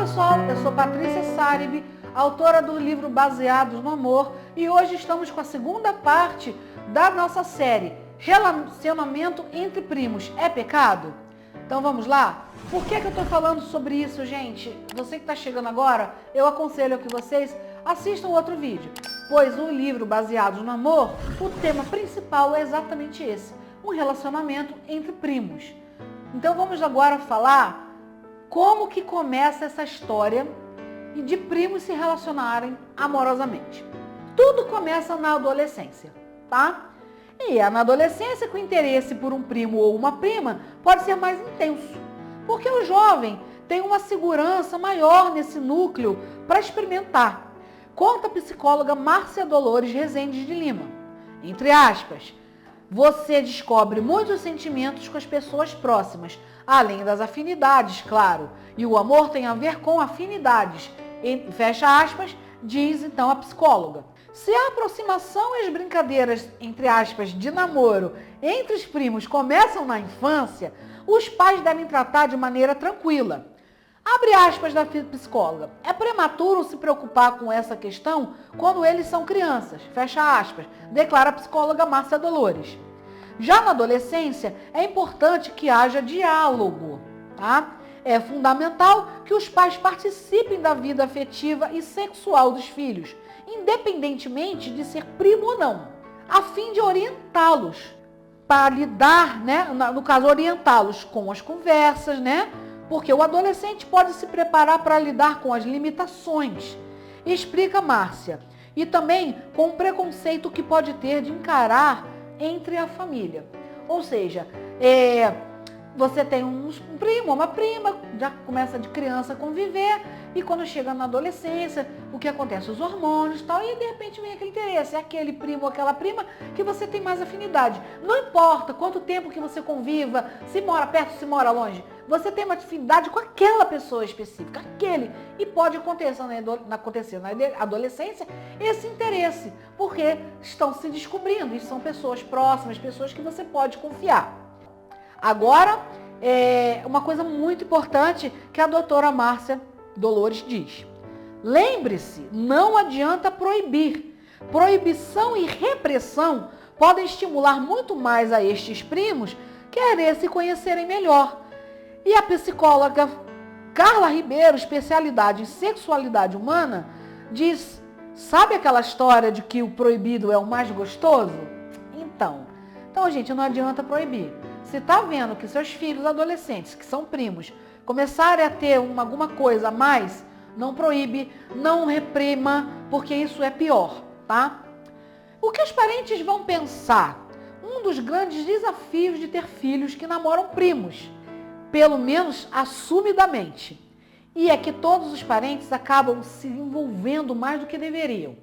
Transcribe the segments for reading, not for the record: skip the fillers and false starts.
pessoal, eu sou Patrícia Sarib, autora do livro Baseados no Amor, e hoje estamos com a segunda parte da nossa série Relacionamento entre Primos é Pecado? Então vamos lá? Por que eu estou falando sobre isso, gente? Você que está chegando agora, eu aconselho que vocês assistam outro vídeo, pois no livro Baseados no Amor, o tema principal é exatamente esse, um relacionamento entre primos. Então vamos agora falar como que começa essa história de primos se relacionarem amorosamente. Tudo começa na adolescência, tá? E é na adolescência que o interesse por um primo ou uma prima pode ser mais intenso, porque o jovem tem uma segurança maior nesse núcleo para experimentar. Conta a psicóloga Márcia Dolores Rezende de Lima. Entre aspas, você descobre muitos sentimentos com as pessoas próximas, além das afinidades, claro. E o amor tem a ver com afinidades. Fecha aspas, diz então a psicóloga. Se a aproximação e as brincadeiras, entre aspas, de namoro entre os primos começam na infância, os pais devem tratar de maneira tranquila. Abre aspas da psicóloga. É prematuro se preocupar com essa questão quando eles são crianças. Fecha aspas, declara a psicóloga Márcia Dolores. Já na adolescência, é importante que haja diálogo, tá? É fundamental que os pais participem da vida afetiva e sexual dos filhos, independentemente de ser primo ou não, a fim de orientá-los para lidar, né? No caso, orientá-los com as conversas, né? Porque o adolescente pode se preparar para lidar com as limitações, explica Márcia, e também com o preconceito que pode ter de encarar entre a família. Ou seja, você tem um primo, uma prima, já começa de criança a conviver, e quando chega na adolescência, o que acontece? Os hormônios e tal, e de repente vem aquele interesse, é aquele primo ou aquela prima que você tem mais afinidade. Não importa quanto tempo que você conviva, se mora perto, se mora longe, você tem uma afinidade com aquela pessoa específica, aquele. E pode acontecer na adolescência esse interesse, porque estão se descobrindo, e são pessoas próximas, pessoas que você pode confiar. Agora, uma coisa muito importante que a doutora Márcia Dolores diz. Lembre-se, não adianta proibir. Proibição e repressão podem estimular muito mais a estes primos querer se conhecerem melhor. E a psicóloga Carla Ribeiro, especialidade em sexualidade humana, diz, sabe aquela história de que o proibido é o mais gostoso? Então, gente, não adianta proibir. Se está vendo que seus filhos adolescentes, que são primos, começarem a ter alguma coisa a mais, não proíbe, não reprima, porque isso é pior, tá? O que os parentes vão pensar? Um dos grandes desafios de ter filhos que namoram primos, pelo menos assumidamente, e é que todos os parentes acabam se envolvendo mais do que deveriam.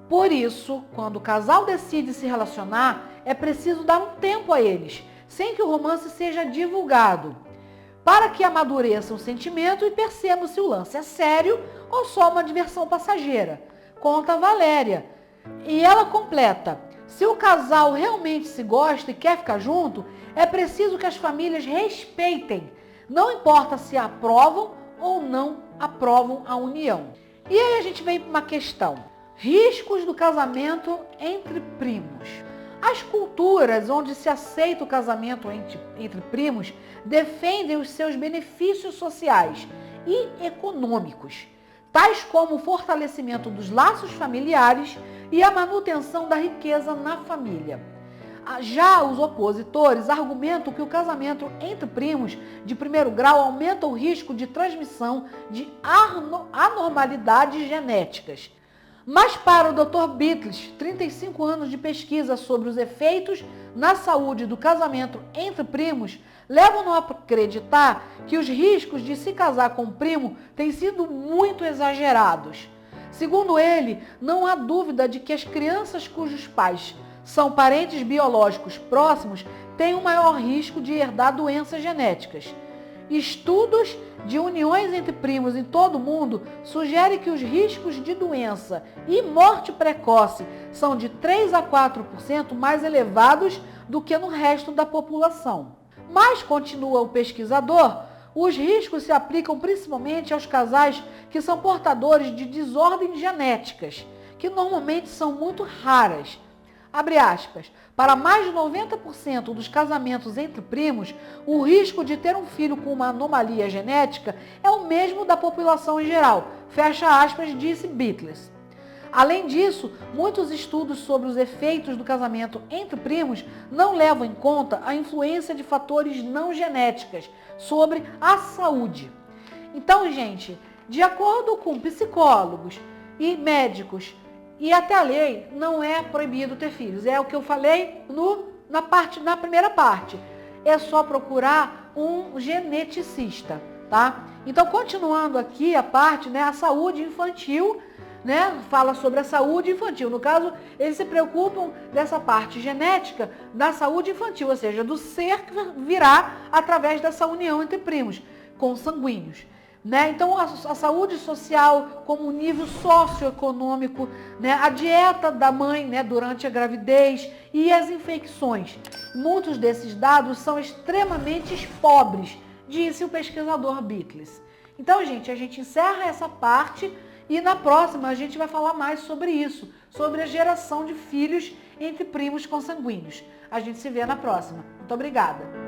Por isso, quando o casal decide se relacionar, é preciso dar um tempo a eles, sem que o romance seja divulgado, para que amadureça o sentimento e percebam se o lance é sério ou só uma diversão passageira, conta Valéria. E ela completa, se o casal realmente se gosta e quer ficar junto, é preciso que as famílias respeitem, não importa se aprovam ou não aprovam a união. E aí a gente vem para uma questão, riscos do casamento entre primos. As culturas onde se aceita o casamento entre primos defendem os seus benefícios sociais e econômicos, tais como o fortalecimento dos laços familiares e a manutenção da riqueza na família. Já os opositores argumentam que o casamento entre primos de primeiro grau aumenta o risco de transmissão de anormalidades genéticas. Mas para o Dr. Beatles, 35 anos de pesquisa sobre os efeitos na saúde do casamento entre primos levam-no a acreditar que os riscos de se casar com um primo têm sido muito exagerados. Segundo ele, não há dúvida de que as crianças cujos pais são parentes biológicos próximos têm um maior risco de herdar doenças genéticas. Estudos de uniões entre primos em todo o mundo sugerem que os riscos de doença e morte precoce são de 3 a 4% mais elevados do que no resto da população. Mas, continua o pesquisador, Os riscos se aplicam principalmente aos casais que são portadores de desordens genéticas, que normalmente são muito raras. Abre aspas, para mais de 90% dos casamentos entre primos, o risco de ter um filho com uma anomalia genética é o mesmo da população em geral. Fecha aspas, disse Beatles. Além disso, muitos estudos sobre os efeitos do casamento entre primos não levam em conta a influência de fatores não genéticos sobre a saúde. Então, gente, de acordo com psicólogos e médicos e até a lei, não é proibido ter filhos. É o que eu falei na primeira parte. É só procurar um geneticista, tá? Então, continuando aqui a parte, né, a saúde infantil, né, fala sobre a saúde infantil. No caso, eles se preocupam dessa parte genética da saúde infantil, ou seja, do ser que virá através dessa união entre primos consanguíneos. Né? Então, a saúde social, como o nível socioeconômico, né? A dieta da mãe, né, durante a gravidez e as infecções. Muitos desses dados são extremamente pobres, disse o pesquisador Beatles. Então, gente, a gente encerra essa parte e na próxima a gente vai falar mais sobre isso, sobre a geração de filhos entre primos consanguíneos. A gente se vê na próxima. Muito obrigada.